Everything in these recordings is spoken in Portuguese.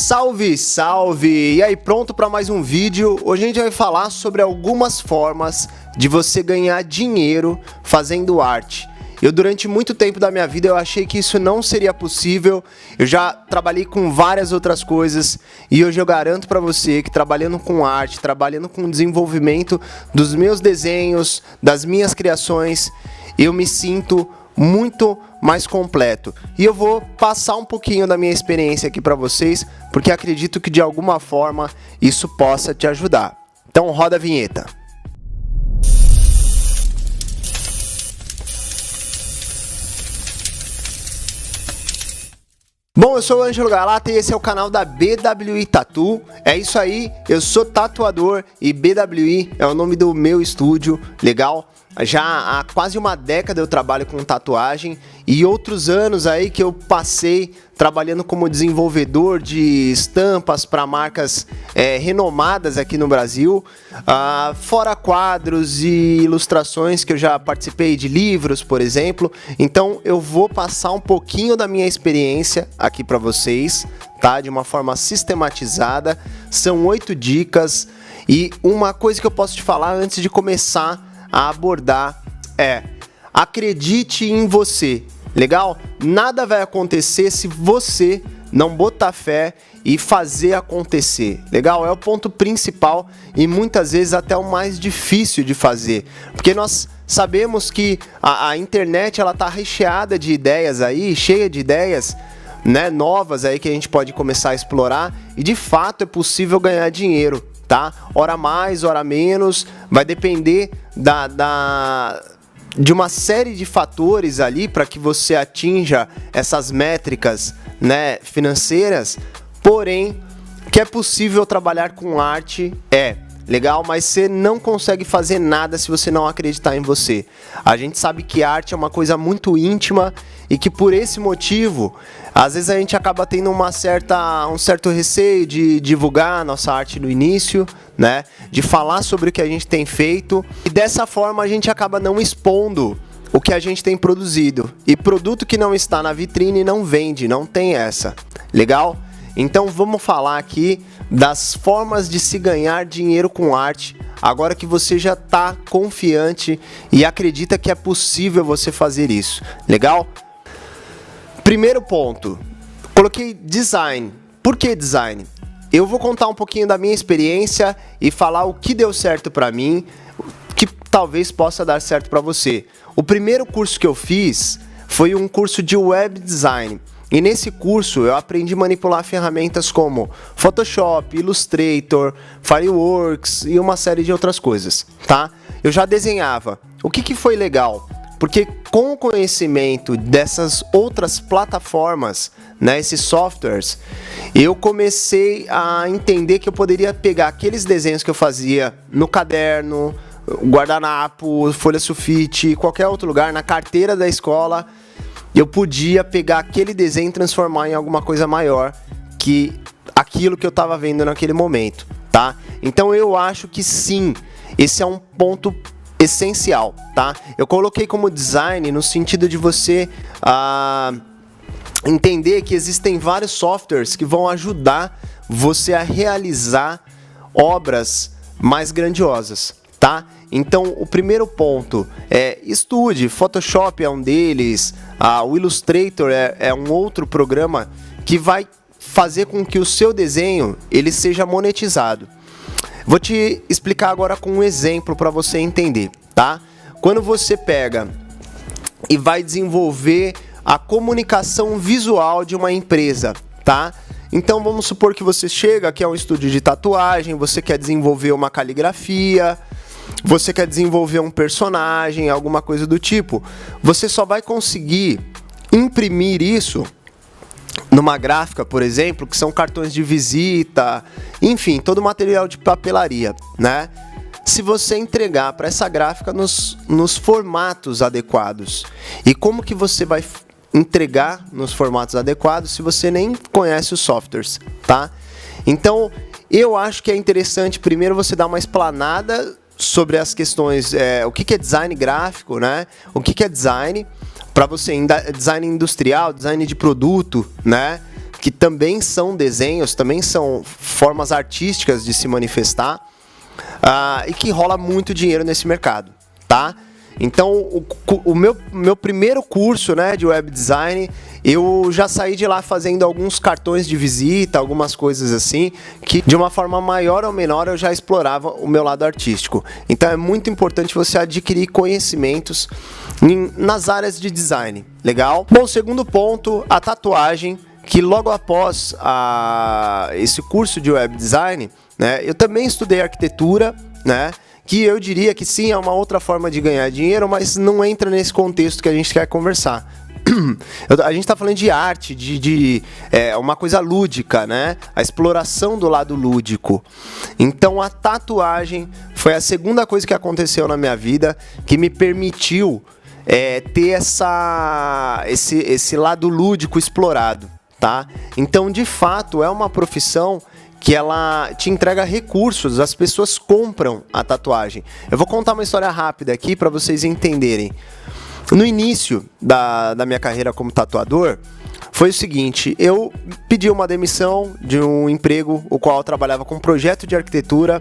Salve, salve! E aí, pronto para mais um vídeo? Hoje a gente vai falar sobre algumas formas de você ganhar dinheiro fazendo arte. Durante muito tempo da minha vida, eu achei que isso não seria possível. Eu já trabalhei com várias outras coisas e hoje eu garanto para você que trabalhando com arte, trabalhando com o desenvolvimento dos meus desenhos, das minhas criações, eu me sinto muito mais completo. E eu vou passar um pouquinho da minha experiência aqui para vocês, porque acredito que de alguma forma isso possa te ajudar. Então roda a vinheta. Bom, eu sou o Ângelo Galata e esse é o canal da BWI Tattoo. É isso aí, eu sou tatuador e BWI é o nome do meu estúdio, legal? Já há quase uma década eu trabalho com tatuagem e outros anos aí que eu passei trabalhando como desenvolvedor de estampas para marcas renomadas aqui no Brasil, fora quadros e ilustrações que eu já participei de livros, por exemplo. Então eu vou passar um pouquinho da minha experiência aqui para vocês, tá? De uma forma sistematizada. São 8 dicas e uma coisa que eu posso te falar antes de começar a abordar é: acredite em você, legal? Nada vai acontecer se você não botar fé e fazer acontecer, legal? É o ponto principal e muitas vezes até o mais difícil de fazer, porque nós sabemos que a internet ela tá recheada de ideias aí, cheia de ideias, né, novas aí que a gente pode começar a explorar e de fato é possível ganhar dinheiro, tá? Hora mais, hora menos, vai depender de uma série de fatores ali para que você atinja essas métricas, né, financeiras, porém, que é possível trabalhar com arte, legal, mas você não consegue fazer nada se você não acreditar em você. A gente sabe que arte é uma coisa muito íntima e que por esse motivo, às vezes a gente acaba tendo um certo receio de divulgar a nossa arte no início, né? De falar sobre o que a gente tem feito e dessa forma a gente acaba não expondo o que a gente tem produzido. E produto que não está na vitrine não vende, não tem essa. Legal? Então vamos falar aqui das formas de se ganhar dinheiro com arte, agora que você já está confiante e acredita que é possível você fazer isso. Legal? Primeiro ponto, coloquei design. Por que design? Eu vou contar um pouquinho da minha experiência e falar o que deu certo para mim, que talvez possa dar certo para você. O primeiro curso que eu fiz foi um curso de web design. E nesse curso eu aprendi a manipular ferramentas como Photoshop, Illustrator, Fireworks e uma série de outras coisas, tá? Eu já desenhava. O que foi legal? Porque com o conhecimento dessas outras plataformas, né, esses softwares, eu comecei a entender que eu poderia pegar aqueles desenhos que eu fazia no caderno, guardanapo, folha sulfite, qualquer outro lugar, na carteira da escola, eu podia pegar aquele desenho e transformar em alguma coisa maior que aquilo que eu estava vendo naquele momento, tá? Então eu acho que sim, esse é um ponto essencial, tá? Eu coloquei como design no sentido de você entender que existem vários softwares que vão ajudar você a realizar obras mais grandiosas, tá? Então, o primeiro ponto é estude. Photoshop é um deles, o Illustrator é um outro programa que vai fazer com que o seu desenho ele seja monetizado. Vou te explicar agora com um exemplo para você entender, tá? Quando você pega e vai desenvolver a comunicação visual de uma empresa, tá? Então vamos supor que você chega aqui a um estúdio de tatuagem, você quer desenvolver uma caligrafia, você quer desenvolver um personagem, alguma coisa do tipo. Você só vai conseguir imprimir isso numa gráfica, por exemplo, que são cartões de visita, enfim, todo o material de papelaria, né? Se você entregar para essa gráfica nos formatos adequados. E como que você vai entregar nos formatos adequados se você nem conhece os softwares, tá? Então, eu acho que é interessante primeiro você dar uma explanada sobre as questões, o que é design gráfico, né? O que é design para você, design industrial, design de produto, né? que também são desenhos, também são formas artísticas de se manifestar, e que rola muito dinheiro nesse mercado, tá? Então, o meu primeiro curso, né, de web design, eu já saí de lá fazendo alguns cartões de visita, algumas coisas assim, que de uma forma maior ou menor eu já explorava o meu lado artístico. Então é muito importante você adquirir conhecimentos nas áreas de design, legal? Bom, segundo ponto, a tatuagem, que logo após esse curso de web design, né, eu também estudei arquitetura, né? Que eu diria que sim, é uma outra forma de ganhar dinheiro, mas não entra nesse contexto que a gente quer conversar. A gente está falando de arte, de uma coisa lúdica, né? A exploração do lado lúdico. Então a tatuagem foi a segunda coisa que aconteceu na minha vida que me permitiu ter esse lado lúdico explorado, tá? Então, de fato, é uma profissão que ela te entrega recursos, as pessoas compram a tatuagem. Eu vou contar uma história rápida aqui para vocês entenderem. No início da minha carreira como tatuador, foi o seguinte, eu pedi uma demissão de um emprego, o qual eu trabalhava com projeto de arquitetura,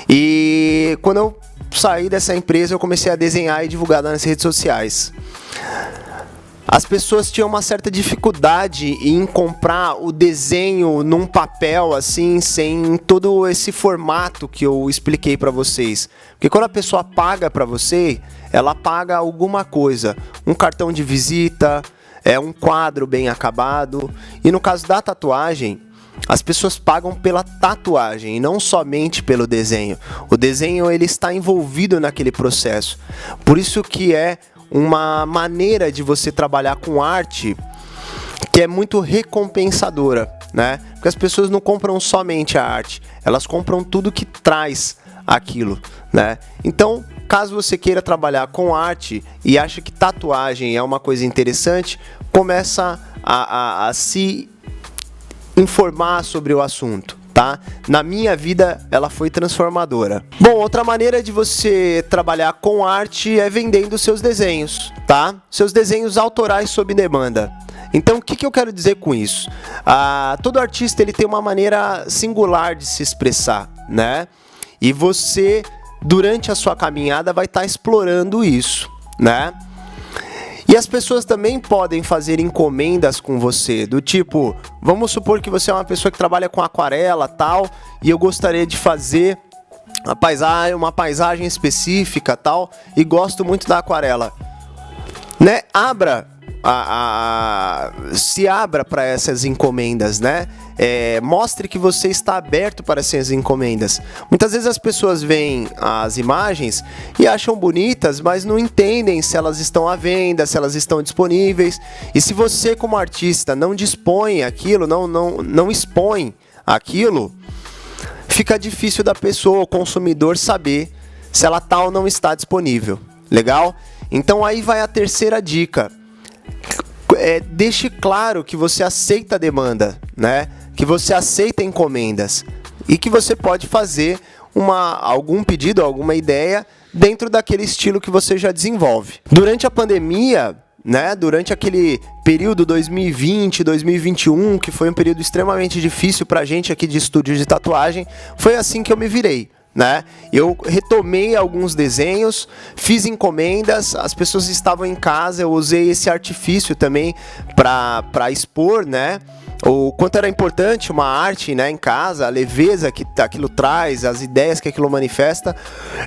e quando eu saí dessa empresa, eu comecei a desenhar e divulgar nas redes sociais. As pessoas tinham uma certa dificuldade em comprar o desenho num papel assim, sem todo esse formato que eu expliquei para vocês. Porque quando a pessoa paga para você, ela paga alguma coisa, um cartão de visita, um quadro bem acabado. E no caso da tatuagem, as pessoas pagam pela tatuagem e não somente pelo desenho. O desenho ele está envolvido naquele processo. Por isso que é uma maneira de você trabalhar com arte que é muito recompensadora, né? Porque as pessoas não compram somente a arte, elas compram tudo que traz aquilo, né? Então, caso você queira trabalhar com arte e acha que tatuagem é uma coisa interessante, começa a se informar sobre o assunto. Tá? Na minha vida, ela foi transformadora. Bom, outra maneira de você trabalhar com arte é vendendo seus desenhos, tá? Seus desenhos autorais sob demanda. Então, o que eu quero dizer com isso? Todo artista ele tem uma maneira singular de se expressar, né? E você, durante a sua caminhada, vai estar explorando isso, né? E as pessoas também podem fazer encomendas com você, do tipo, vamos supor que você é uma pessoa que trabalha com aquarela tal, e eu gostaria de fazer uma paisagem específica tal, e gosto muito da aquarela. Né? Se abra para essas encomendas, né? Mostre que você está aberto para essas encomendas. Muitas vezes as pessoas veem as imagens e acham bonitas, mas não entendem se elas estão à venda, se elas estão disponíveis. E se você, como artista, não dispõe aquilo, não expõe aquilo, fica difícil da pessoa, o consumidor, saber se ela está ou não está disponível. Legal? Então aí vai a terceira dica. Deixe claro que você aceita a demanda, né? Que você aceita encomendas e que você pode fazer algum pedido, alguma ideia dentro daquele estilo que você já desenvolve. Durante a pandemia, né? Durante aquele período 2020, 2021, que foi um período extremamente difícil pra gente aqui de estúdio de tatuagem, foi assim que eu me virei. Né? Eu retomei alguns desenhos, fiz encomendas, as pessoas estavam em casa, eu usei esse artifício também para expor, né? O quanto era importante uma arte, né, em casa, a leveza que aquilo traz, as ideias que aquilo manifesta,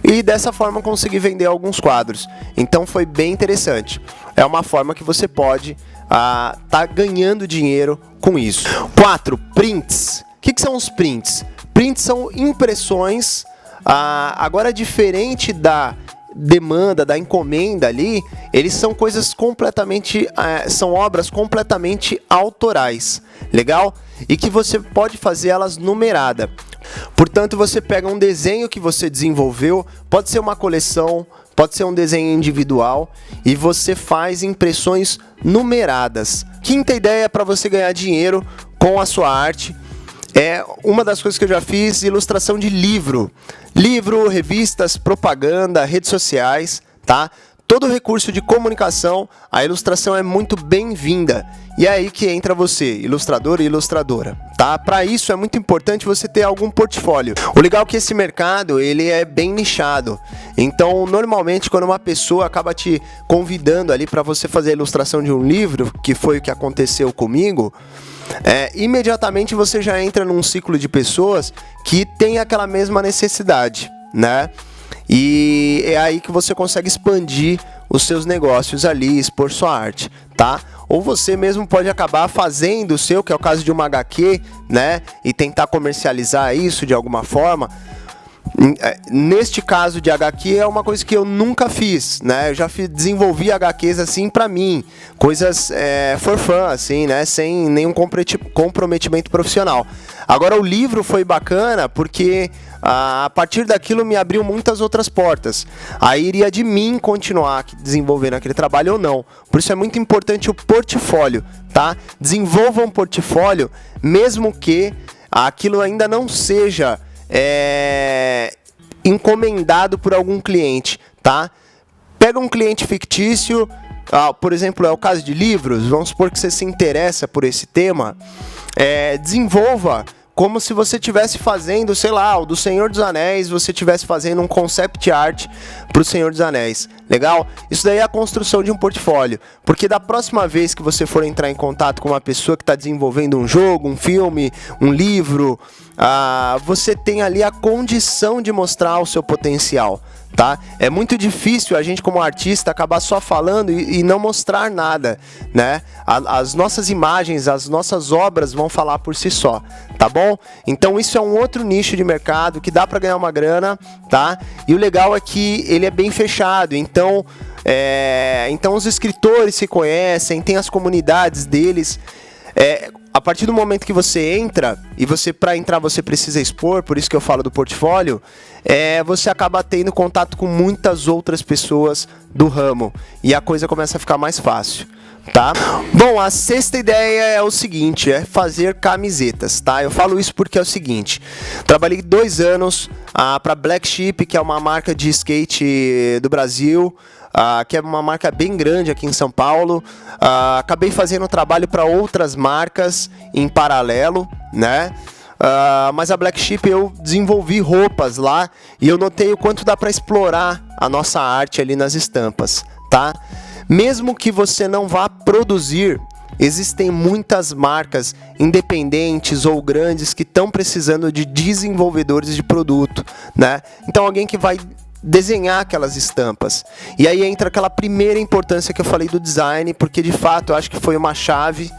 e dessa forma consegui vender alguns quadros. Então foi bem interessante. É uma forma que você pode tá ganhando dinheiro com isso. 4. Prints. O que são os prints? Prints são impressões. Agora, diferente da demanda, da encomenda ali, eles são coisas completamente, são obras completamente autorais, legal? E que você pode fazer elas numerada. Portanto, você pega um desenho que você desenvolveu, pode ser uma coleção, pode ser um desenho individual, e você faz impressões numeradas. Quinta ideia para você ganhar dinheiro com a sua arte. Uma das coisas que eu já fiz, ilustração de livro, revistas, propaganda, redes sociais, tá? todo recurso de comunicação, a ilustração é muito bem-vinda. E é aí que entra você, ilustrador e ilustradora, tá? Para isso é muito importante você ter algum portfólio. O legal é que esse mercado, ele é bem nichado. Então, normalmente, quando uma pessoa acaba te convidando ali para você fazer a ilustração de um livro, que foi o que aconteceu comigo, imediatamente você já entra num ciclo de pessoas que tem aquela mesma necessidade, né? E é aí que você consegue expandir os seus negócios ali, expor sua arte, tá? Ou você mesmo pode acabar fazendo o seu, que é o caso de uma HQ, né? E tentar comercializar isso de alguma forma. Neste caso de HQ é uma coisa que eu nunca fiz, né? Eu já desenvolvi HQs assim pra mim, coisas for fun, assim, né? Sem nenhum comprometimento profissional. Agora o livro foi bacana porque a partir daquilo me abriu muitas outras portas. Aí iria de mim continuar desenvolvendo aquele trabalho ou não. Por isso é muito importante o portfólio, tá? Desenvolva um portfólio mesmo que aquilo ainda não seja encomendado por algum cliente, tá? Pega um cliente fictício, por exemplo, é o caso de livros, vamos supor que você se interessa por esse tema, desenvolva como se você estivesse fazendo, sei lá, o do Senhor dos Anéis, você estivesse fazendo um concept art para o Senhor dos Anéis. Legal? Isso daí é a construção de um portfólio. Porque da próxima vez que você for entrar em contato com uma pessoa que está desenvolvendo um jogo, um filme, um livro, você tem ali a condição de mostrar o seu potencial. Tá? É muito difícil a gente como artista acabar só falando e não mostrar nada, né? As nossas imagens, as nossas obras vão falar por si só, tá bom? Então isso é um outro nicho de mercado que dá para ganhar uma grana, tá? E o legal é que ele é bem fechado, então os escritores se conhecem, tem as comunidades deles. A partir do momento que você entra, e para entrar você precisa expor, por isso que eu falo do portfólio, você acaba tendo contato com muitas outras pessoas do ramo, e a coisa começa a ficar mais fácil, tá? Bom, a sexta ideia é o seguinte, é fazer camisetas, tá? Eu falo isso porque é o seguinte, trabalhei 2 anos para Black Sheep, que é uma marca de skate do Brasil, que é uma marca bem grande aqui em São Paulo. Acabei fazendo trabalho para outras marcas em paralelo, né? Mas a Black Sheep eu desenvolvi roupas lá e eu notei o quanto dá para explorar a nossa arte ali nas estampas, tá? Mesmo que você não vá produzir, existem muitas marcas independentes ou grandes que estão precisando de desenvolvedores de produto, né? Então alguém que vai desenhar aquelas estampas. E aí entra aquela primeira importância que eu falei do design, porque de fato eu acho que foi uma chave,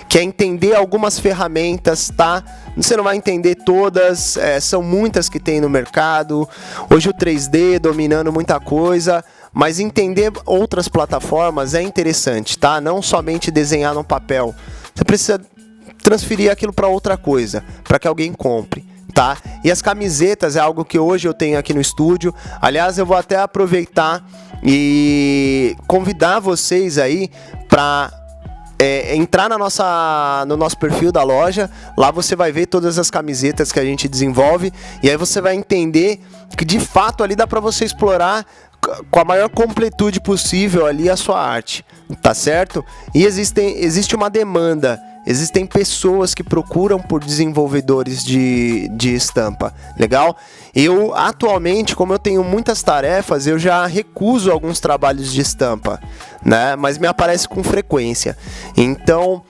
que é entender algumas ferramentas, tá? Você não vai entender todas, são muitas que tem no mercado. Hoje o 3D dominando muita coisa, mas entender outras plataformas é interessante, tá? Não somente desenhar no papel. Você precisa transferir aquilo para outra coisa, para que alguém compre. Tá? E as camisetas é algo que hoje eu tenho aqui no estúdio. Aliás, eu vou até aproveitar e convidar vocês aí para entrar no nosso perfil da loja. Lá você vai ver todas as camisetas que a gente desenvolve e aí você vai entender que de fato ali dá para você explorar com a maior completude possível ali a sua arte, tá certo? E existe uma demanda. Existem pessoas que procuram por desenvolvedores de estampa, legal? Eu, atualmente, como eu tenho muitas tarefas, eu já recuso alguns trabalhos de estampa, né? Mas me aparece com frequência. Então,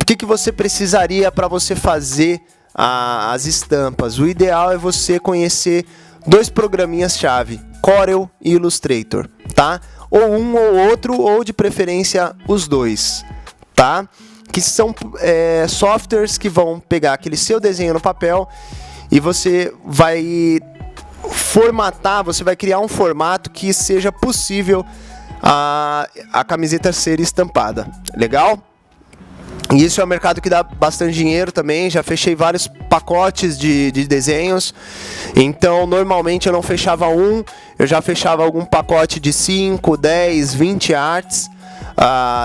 o que você precisaria para você fazer as estampas? O ideal é você conhecer 2 programinhas-chave, Corel e Illustrator, tá? Ou um ou outro, ou de preferência os 2, tá? Que são softwares que vão pegar aquele seu desenho no papel e você vai formatar, você vai criar um formato que seja possível a camiseta ser estampada, legal? E isso é um mercado que dá bastante dinheiro também, já fechei vários pacotes de desenhos, então normalmente eu não fechava um, eu já fechava algum pacote de 5, 10, 20 artes.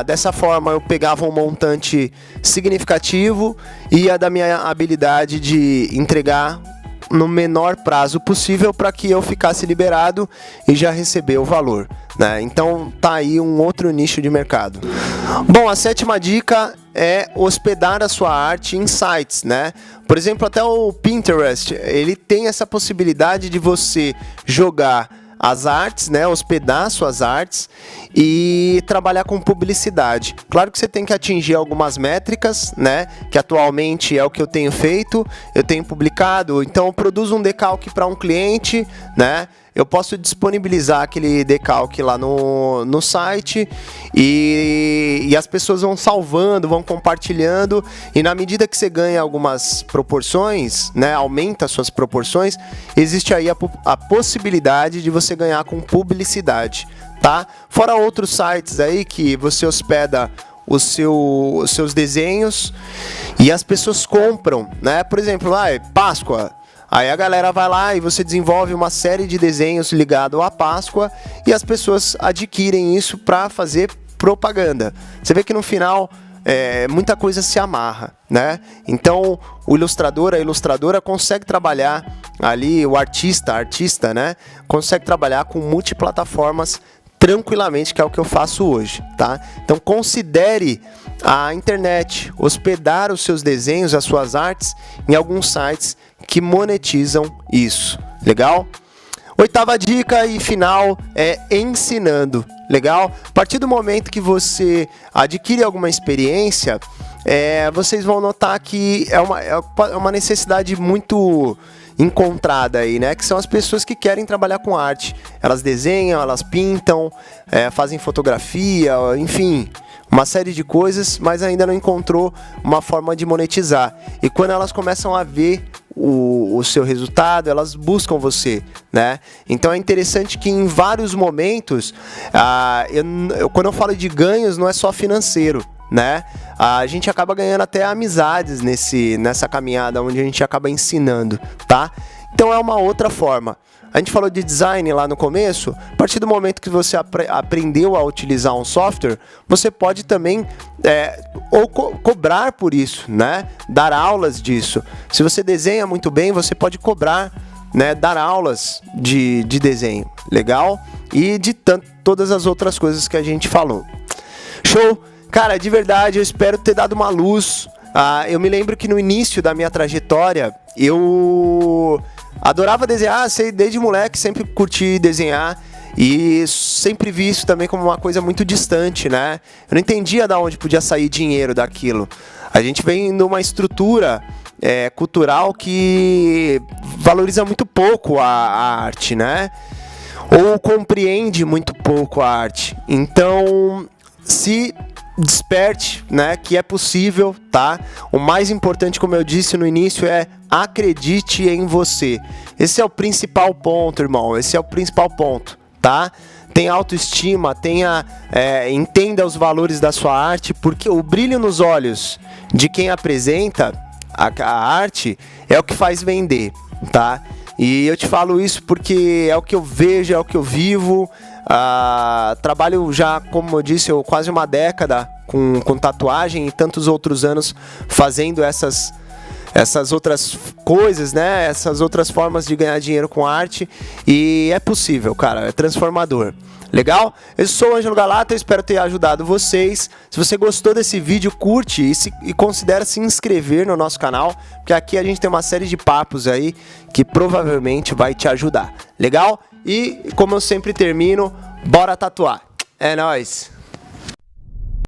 Dessa forma eu pegava um montante significativo e ia da minha habilidade de entregar no menor prazo possível para que eu ficasse liberado e já receber o valor, né? Então tá aí um outro nicho de mercado. Bom, a sétima dica é hospedar a sua arte em sites, né? Por exemplo, até o Pinterest, ele tem essa possibilidade de você jogar as artes, né, hospedar suas artes e trabalhar com publicidade. Claro que você tem que atingir algumas métricas, né, que atualmente é o que eu tenho feito, eu tenho publicado, então eu produzo um decalque para um cliente, né, eu posso disponibilizar aquele decalque lá no site e as pessoas vão salvando, vão compartilhando, e na medida que você ganha algumas proporções, né, aumenta as suas proporções, existe aí a possibilidade de você ganhar com publicidade, tá? Fora outros sites aí que você hospeda os seus desenhos e as pessoas compram, né? Por exemplo, Páscoa. Aí a galera vai lá e você desenvolve uma série de desenhos ligados à Páscoa e as pessoas adquirem isso para fazer propaganda. Você vê que no final muita coisa se amarra, né? Então o ilustrador, a ilustradora consegue trabalhar ali, o artista, né? Consegue trabalhar com multiplataformas tranquilamente, que é o que eu faço hoje, tá? Então considere a internet, hospedar os seus desenhos, as suas artes em alguns sites que monetizam isso, legal? Oitava dica e final é ensinando, legal? A partir do momento que você adquire alguma experiência, vocês vão notar que é uma necessidade muito encontrada aí, né? Que são as pessoas que querem trabalhar com arte. Elas desenham, elas pintam, fazem fotografia, enfim, uma série de coisas, mas ainda não encontrou uma forma de monetizar. E quando elas começam a ver o seu resultado, elas buscam você, né? Então é interessante que em vários momentos, quando eu falo de ganhos, não é só financeiro, né? A gente acaba ganhando até amizades nessa caminhada onde a gente acaba ensinando, tá? Então é uma outra forma. A gente falou de design lá no começo. A partir do momento que você aprendeu a utilizar um software, você pode também cobrar por isso, né? Dar aulas disso. Se você desenha muito bem, você pode cobrar, né? Dar aulas de desenho, legal? E de todas as outras coisas que a gente falou. Show? Cara, de verdade, eu espero ter dado uma luz. Eu me lembro que no início da minha trajetória, eu adorava desenhar, desde moleque sempre curti desenhar e sempre vi isso também como uma coisa muito distante, né? Eu não entendia de onde podia sair dinheiro daquilo. A gente vem de uma estrutura cultural que valoriza muito pouco a arte, né? Ou compreende muito pouco a arte. Então, se desperte, né, que é possível, tá? O mais importante, como eu disse no início, é acredite em você. Esse é o principal ponto, irmão. Esse é o principal ponto, tá? Tenha autoestima, entenda os valores da sua arte, porque o brilho nos olhos de quem apresenta a arte é o que faz vender, tá? E eu te falo isso porque é o que eu vejo, é o que eu vivo. Trabalho já, como eu disse, quase uma década com tatuagem e tantos outros anos fazendo essas outras coisas, né? Essas outras formas de ganhar dinheiro com arte. E é possível, cara, é transformador. Legal? Eu sou o Ângelo Galata, eu espero ter ajudado vocês. Se você gostou desse vídeo, curte e considere se inscrever no nosso canal, porque aqui a gente tem uma série de papos aí que provavelmente vai te ajudar. Legal? E como eu sempre termino, bora tatuar. É nóis!